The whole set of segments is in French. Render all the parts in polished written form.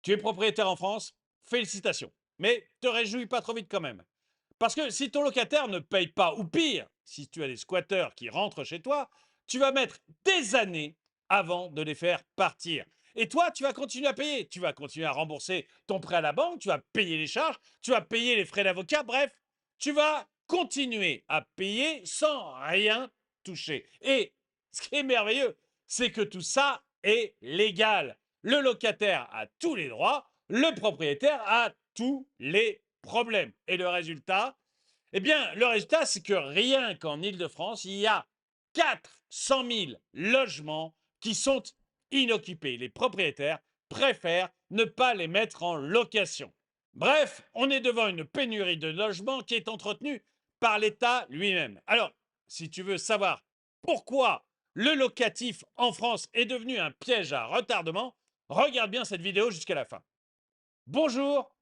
Tu es propriétaire en France, félicitations. Mais te réjouis pas trop vite quand même. Parce que si ton locataire ne paye pas, ou pire, si tu as des squatteurs qui rentrent chez toi, tu vas mettre des années avant de les faire partir. Et toi, tu vas continuer à payer. Tu vas continuer à rembourser ton prêt à la banque, tu vas payer les charges, tu vas payer les frais d'avocat, bref, tu vas continuer à payer sans rien toucher. Et ce qui est merveilleux, c'est que tout ça est légal. Le locataire a tous les droits, le propriétaire a tous les problèmes. Et le résultat, eh bien, le résultat, c'est que rien qu'en Île-de-France, il y a 400 000 logements qui sont inoccupés. Les propriétaires préfèrent ne pas les mettre en location. Bref, on est devant une pénurie de logements qui est entretenue par l'État lui-même. Alors, si tu veux savoir pourquoi le locatif en France est devenu un piège à retardement, regarde bien cette vidéo jusqu'à la fin. Bonjour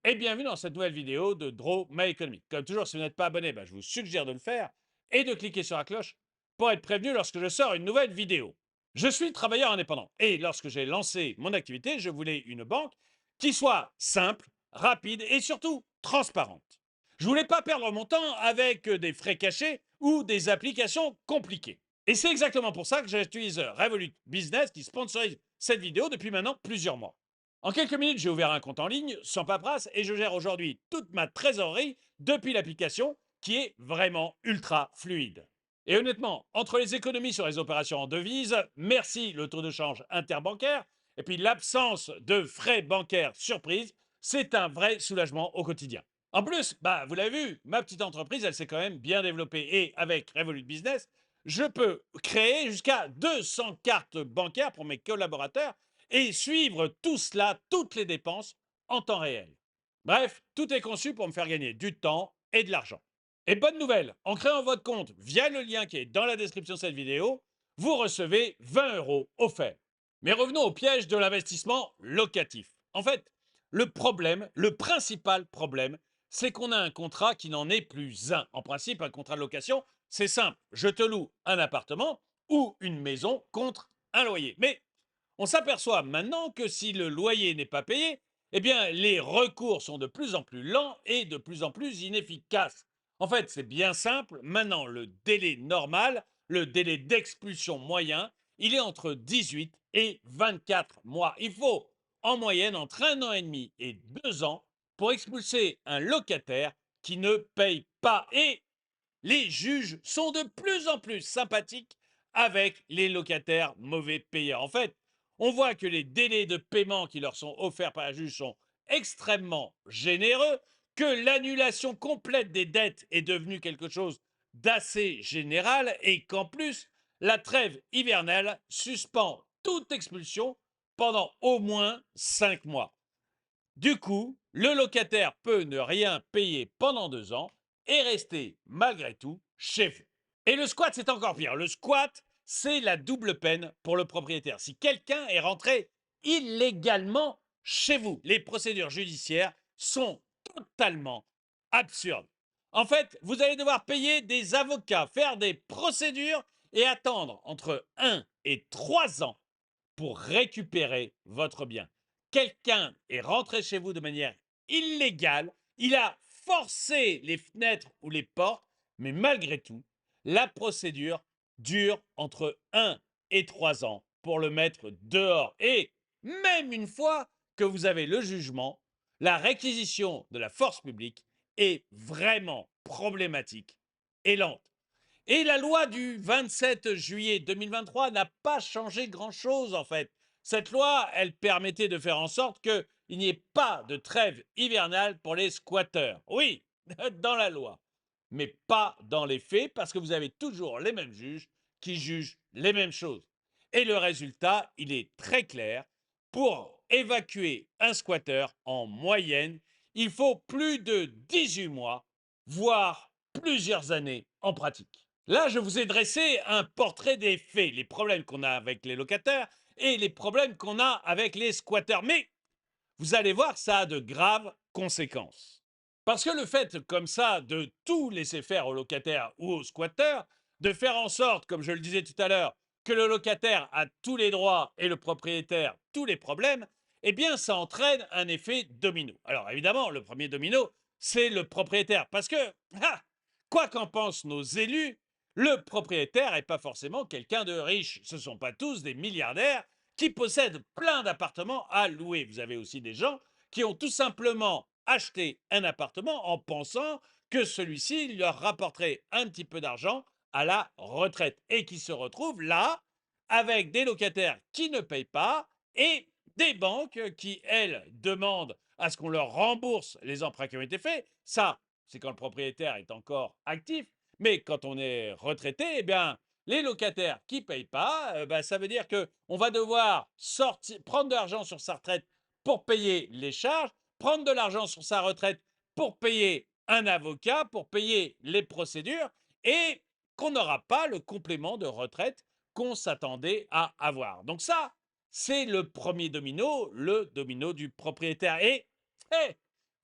et bienvenue dans cette nouvelle vidéo de Draw My Economy. Comme toujours, si vous n'êtes pas abonné, je vous suggère de le faire et de cliquer sur la cloche pour être prévenu lorsque je sors une nouvelle vidéo. Je suis travailleur indépendant et lorsque j'ai lancé mon activité, je voulais une banque qui soit simple, rapide et surtout transparente. Je voulais pas perdre mon temps avec des frais cachés ou des applications compliquées. Et c'est exactement pour ça que j'utilise Revolut Business qui sponsorise cette vidéo depuis maintenant plusieurs mois. En quelques minutes, j'ai ouvert un compte en ligne sans paperasse et je gère aujourd'hui toute ma trésorerie depuis l'application qui est vraiment ultra fluide. Et honnêtement, entre les économies sur les opérations en devises, merci le taux de change interbancaire, et puis l'absence de frais bancaires surprise, c'est un vrai soulagement au quotidien. En plus, vous l'avez vu, ma petite entreprise, elle s'est quand même bien développée. Et avec Revolut Business, je peux créer jusqu'à 200 cartes bancaires pour mes collaborateurs et suivre tout cela, toutes les dépenses, en temps réel. Bref, tout est conçu pour me faire gagner du temps et de l'argent. Et bonne nouvelle, en créant votre compte via le lien qui est dans la description de cette vidéo, vous recevez 20 euros offerts. Mais revenons au piège de l'investissement locatif. En fait, le problème, le principal problème, c'est qu'on a un contrat qui n'en est plus un. En principe, un contrat de location, c'est simple. Je te loue un appartement ou une maison contre un loyer. Mais on s'aperçoit maintenant que si le loyer n'est pas payé, eh bien, les recours sont de plus en plus lents et de plus en plus inefficaces. En fait, c'est bien simple. Maintenant, le délai normal, le délai d'expulsion moyen, il est entre 18 et 24 mois. Il faut en moyenne entre 1 an et demi et 2 ans pour expulser un locataire qui ne paye pas. Et les juges sont de plus en plus sympathiques avec les locataires mauvais payeurs. En fait, on voit que les délais de paiement qui leur sont offerts par la juge sont extrêmement généreux, que l'annulation complète des dettes est devenue quelque chose d'assez général et qu'en plus, la trêve hivernale suspend toute expulsion pendant au moins 5 mois. Du coup, le locataire peut ne rien payer pendant 2 ans et rester malgré tout chez vous. Et le squat, c'est encore pire. Le squat, c'est la double peine pour le propriétaire. Si quelqu'un est rentré illégalement chez vous, les procédures judiciaires sont totalement absurdes. En fait, vous allez devoir payer des avocats, faire des procédures et attendre entre 1 et 3 ans pour récupérer votre bien. Quelqu'un est rentré chez vous de manière illégale, il a forcé les fenêtres ou les portes, mais malgré tout, la procédure dure entre 1 et 3 ans pour le mettre dehors. Et même une fois que vous avez le jugement, la réquisition de la force publique est vraiment problématique et lente. Et la loi du 27 juillet 2023 n'a pas changé grand-chose en fait. Cette loi, elle permettait de faire en sorte qu'il n'y ait pas de trêve hivernale pour les squatteurs. Oui, dans la loi, mais pas dans les faits parce que vous avez toujours les mêmes juges qui jugent les mêmes choses. Et le résultat, il est très clair. Pour évacuer un squatteur, en moyenne, il faut plus de 18 mois, voire plusieurs années en pratique. Là, je vous ai dressé un portrait des faits, les problèmes qu'on a avec les locataires et les problèmes qu'on a avec les squatteurs. Mais vous allez voir, ça a de graves conséquences. Parce que le fait comme ça de tout laisser faire aux locataires ou aux squatteurs, de faire en sorte, comme je le disais tout à l'heure, que le locataire a tous les droits et le propriétaire tous les problèmes, eh bien, ça entraîne un effet domino. Alors évidemment, le premier domino, c'est le propriétaire. Parce que, ah, quoi qu'en pensent nos élus, le propriétaire n'est pas forcément quelqu'un de riche. Ce ne sont pas tous des milliardaires qui possèdent plein d'appartements à louer. Vous avez aussi des gens qui ont tout simplement acheté un appartement en pensant que celui-ci leur rapporterait un petit peu d'argent à la retraite et qui se retrouvent là avec des locataires qui ne payent pas et des banques qui, elles, demandent à ce qu'on leur rembourse les emprunts qui ont été faits. Ça, c'est quand le propriétaire est encore actif. Mais quand on est retraité, eh bien, les locataires qui ne payent pas, ça veut dire qu'on va devoir prendre de l'argent sur sa retraite pour payer les charges, prendre de l'argent sur sa retraite pour payer un avocat, pour payer les procédures, et qu'on n'aura pas le complément de retraite qu'on s'attendait à avoir. Donc ça, c'est le premier domino, le domino du propriétaire. Et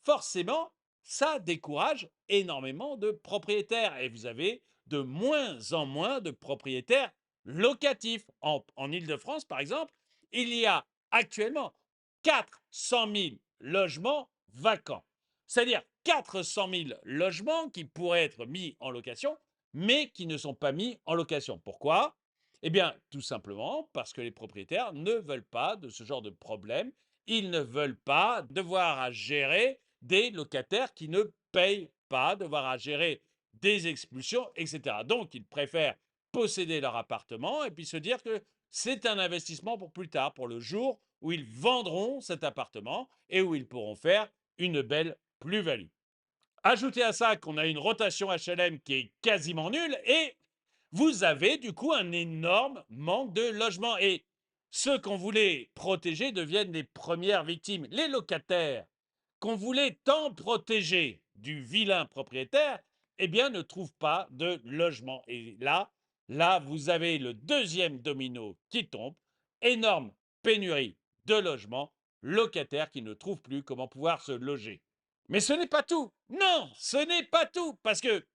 forcément, ça décourage énormément de propriétaires. Et vous avez de moins en moins de propriétaires locatifs. En Île-de-France, par exemple, il y a actuellement 400 000 logements vacants. C'est-à-dire 400 000 logements qui pourraient être mis en location, mais qui ne sont pas mis en location. Pourquoi? Eh bien, tout simplement parce que les propriétaires ne veulent pas de ce genre de problème. Ils ne veulent pas devoir à gérer des locataires qui ne payent pas, devoir à gérer des expulsions, etc. Donc, ils préfèrent posséder leur appartement et puis se dire que c'est un investissement pour plus tard, pour le jour où ils vendront cet appartement et où ils pourront faire une belle plus-value. Ajoutez à ça qu'on a une rotation HLM qui est quasiment nulle et vous avez du coup un énorme manque de logement. Et ceux qu'on voulait protéger deviennent les premières victimes. Les locataires qu'on voulait tant protéger du vilain propriétaire, eh bien, ne trouvent pas de logement. Et là, vous avez le deuxième domino qui tombe. Énorme pénurie de logements, locataires qui ne trouvent plus comment pouvoir se loger. Mais ce n'est pas tout. Non, ce n'est pas tout. Parce que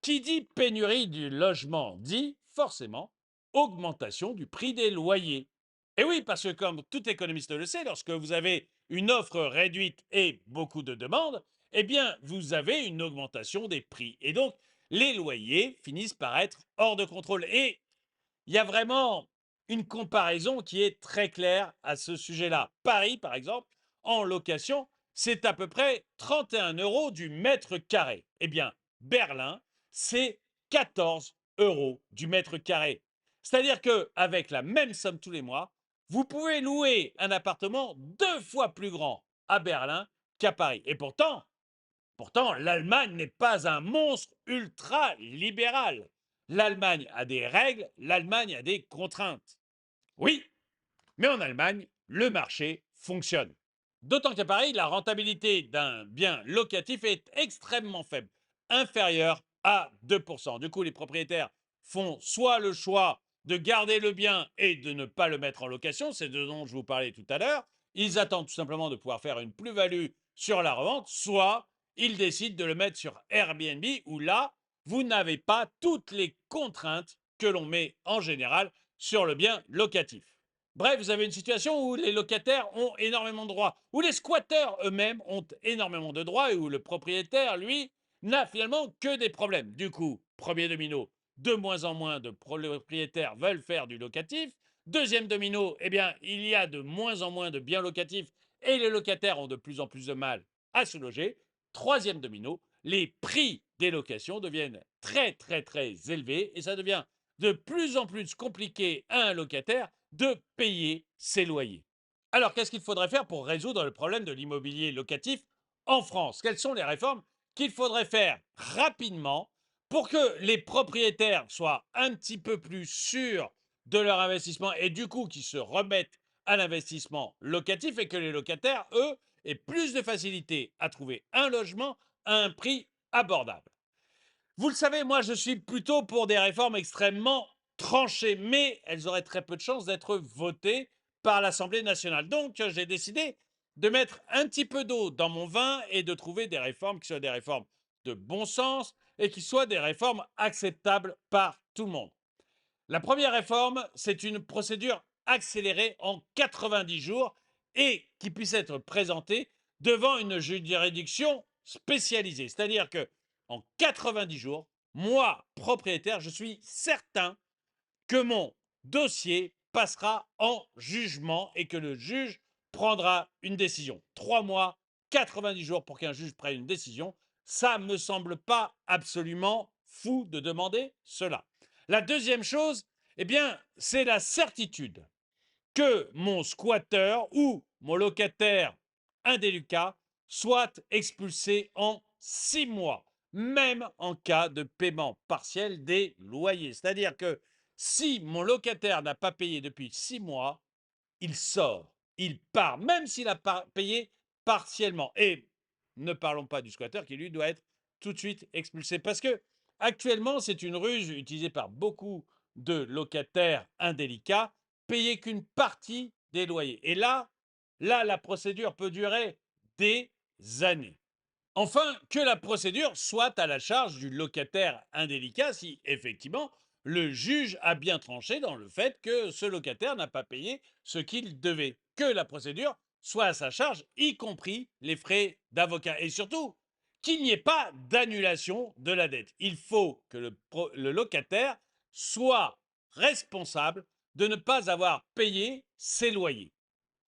qui dit pénurie du logement dit forcément augmentation du prix des loyers. Et oui, parce que comme tout économiste le sait, lorsque vous avez une offre réduite et beaucoup de demandes, eh bien, vous avez une augmentation des prix. Et donc, les loyers finissent par être hors de contrôle. Et il y a vraiment une comparaison qui est très claire à ce sujet-là. Paris, par exemple, en location, c'est à peu près 31 euros du mètre carré. Eh bien, Berlin, c'est 14 euros du mètre carré. C'est-à-dire qu'avec la même somme tous les mois, vous pouvez louer un appartement 2 fois plus grand à Berlin qu'à Paris. Et pourtant, l'Allemagne n'est pas un monstre ultra libéral. L'Allemagne a des règles, l'Allemagne a des contraintes. Oui, mais en Allemagne, le marché fonctionne. D'autant qu'à Paris, la rentabilité d'un bien locatif est extrêmement faible, inférieure à 2%. Du coup, les propriétaires font soit le choix de garder le bien et de ne pas le mettre en location, c'est de dont je vous parlais tout à l'heure, ils attendent tout simplement de pouvoir faire une plus-value sur la revente, soit ils décident de le mettre sur Airbnb, où là, vous n'avez pas toutes les contraintes que l'on met en général sur le bien locatif. Bref, vous avez une situation où les locataires ont énormément de droits, où les squatteurs eux-mêmes ont énormément de droits et où le propriétaire, lui, n'a finalement que des problèmes. Du coup, premier domino, de moins en moins de propriétaires veulent faire du locatif. Deuxième domino, eh bien, il y a de moins en moins de biens locatifs et les locataires ont de plus en plus de mal à se loger. Troisième domino, les prix des locations deviennent très très très élevés et ça devient de plus en plus compliqué à un locataire de payer ses loyers. Alors, qu'est-ce qu'il faudrait faire pour résoudre le problème de l'immobilier locatif en France? Quelles sont les réformes qu'il faudrait faire rapidement pour que les propriétaires soient un petit peu plus sûrs de leur investissement et du coup qu'ils se remettent à l'investissement locatif et que les locataires, eux, aient plus de facilité à trouver un logement à un prix abordable? Vous le savez, moi, je suis plutôt pour des réformes extrêmement tranchées, mais elles auraient très peu de chances d'être votées par l'Assemblée nationale. Donc, j'ai décidé de mettre un petit peu d'eau dans mon vin et de trouver des réformes qui soient des réformes de bon sens et qui soient des réformes acceptables par tout le monde. La première réforme, c'est une procédure accélérée en 90 jours et qui puisse être présenté devant une juridiction spécialisée. C'est-à-dire que en 90 jours, moi, propriétaire, je suis certain que mon dossier passera en jugement et que le juge prendra une décision. 3 mois, 90 jours pour qu'un juge prenne une décision, ça ne me semble pas absolument fou de demander cela. La deuxième chose, eh bien, c'est la certitude que mon squatteur ou mon locataire indélicat soit expulsé en 6 mois, même en cas de paiement partiel des loyers. C'est-à-dire que si mon locataire n'a pas payé depuis 6 mois, il sort, il part, même s'il a payé partiellement. Et ne parlons pas du squatteur qui, lui, doit être tout de suite expulsé. Parce que actuellement, c'est une ruse utilisée par beaucoup de locataires indélicats, payer qu'une partie des loyers. Et là, la procédure peut durer des années. Enfin, que la procédure soit à la charge du locataire indélicat si effectivement le juge a bien tranché dans le fait que ce locataire n'a pas payé ce qu'il devait. Que la procédure soit à sa charge, y compris les frais d'avocat. Et surtout, qu'il n'y ait pas d'annulation de la dette. Il faut que le locataire soit responsable de ne pas avoir payé ses loyers.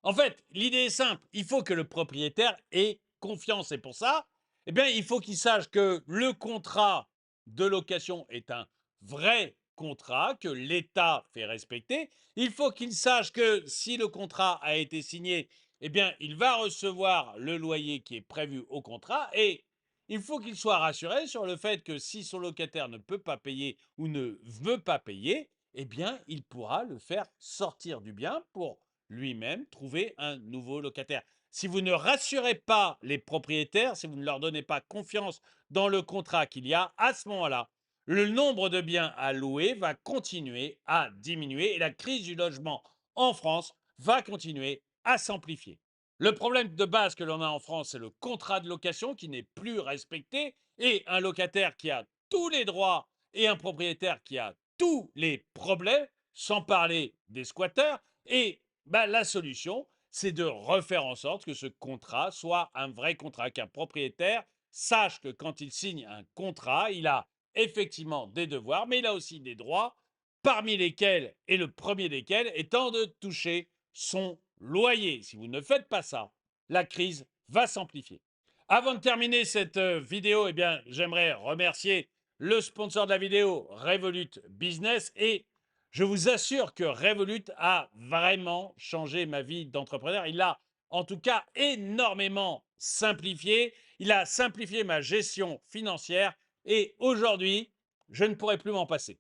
En fait, l'idée est simple. Il faut que le propriétaire ait confiance. Et pour ça, eh bien, il faut qu'il sache que le contrat de location est un vrai contrat que l'État fait respecter. Il faut qu'il sache que si le contrat a été signé, eh bien, il va recevoir le loyer qui est prévu au contrat. Et il faut qu'il soit rassuré sur le fait que si son locataire ne peut pas payer ou ne veut pas payer, eh bien, il pourra le faire sortir du bien pour lui-même trouver un nouveau locataire. Si vous ne rassurez pas les propriétaires, si vous ne leur donnez pas confiance dans le contrat qu'il y a, à ce moment-là, le nombre de biens à louer va continuer à diminuer et la crise du logement en France va continuer à s'amplifier. Le problème de base que l'on a en France, c'est le contrat de location qui n'est plus respecté et un locataire qui a tous les droits et un propriétaire qui a tous les problèmes, sans parler des squatteurs. Et la solution, c'est de refaire en sorte que ce contrat soit un vrai contrat, qu'un propriétaire sache que quand il signe un contrat, il a effectivement des devoirs, mais il a aussi des droits, parmi lesquels, et le premier desquels, étant de toucher son loyer. Si vous ne faites pas ça, la crise va s'amplifier. Avant de terminer cette vidéo, eh bien, j'aimerais remercier le sponsor de la vidéo, Revolut Business, et je vous assure que Revolut a vraiment changé ma vie d'entrepreneur. Il l'a en tout cas énormément simplifié. Il a simplifié ma gestion financière et aujourd'hui, je ne pourrai plus m'en passer.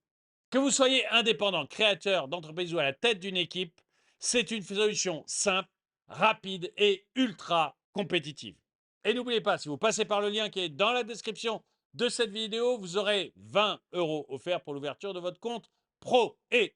Que vous soyez indépendant, créateur d'entreprise ou à la tête d'une équipe, c'est une solution simple, rapide et ultra compétitive. Et n'oubliez pas, si vous passez par le lien qui est dans la description de cette vidéo, vous aurez 20 € offerts pour l'ouverture de votre compte pro. Et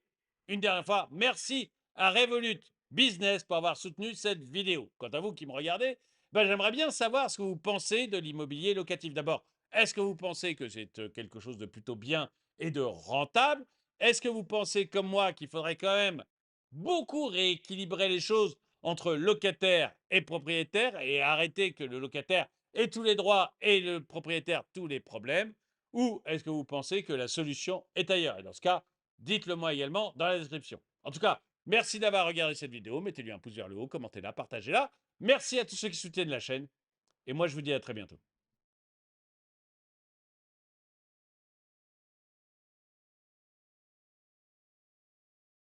une dernière fois, merci à Revolut Business pour avoir soutenu cette vidéo. Quant à vous qui me regardez, j'aimerais bien savoir ce que vous pensez de l'immobilier locatif. D'abord, est-ce que vous pensez que c'est quelque chose de plutôt bien et de rentable? Est-ce que vous pensez comme moi qu'il faudrait quand même beaucoup rééquilibrer les choses entre locataire et propriétaire et arrêter que le locataire ait tous les droits et le propriétaire tous les problèmes? Ou est-ce que vous pensez que la solution est ailleurs? Et dans ce cas, dites-le moi également dans la description. En tout cas, merci d'avoir regardé cette vidéo. Mettez-lui un pouce vers le haut, commentez-la, partagez-la. Merci à tous ceux qui soutiennent la chaîne. Et moi, je vous dis à très bientôt.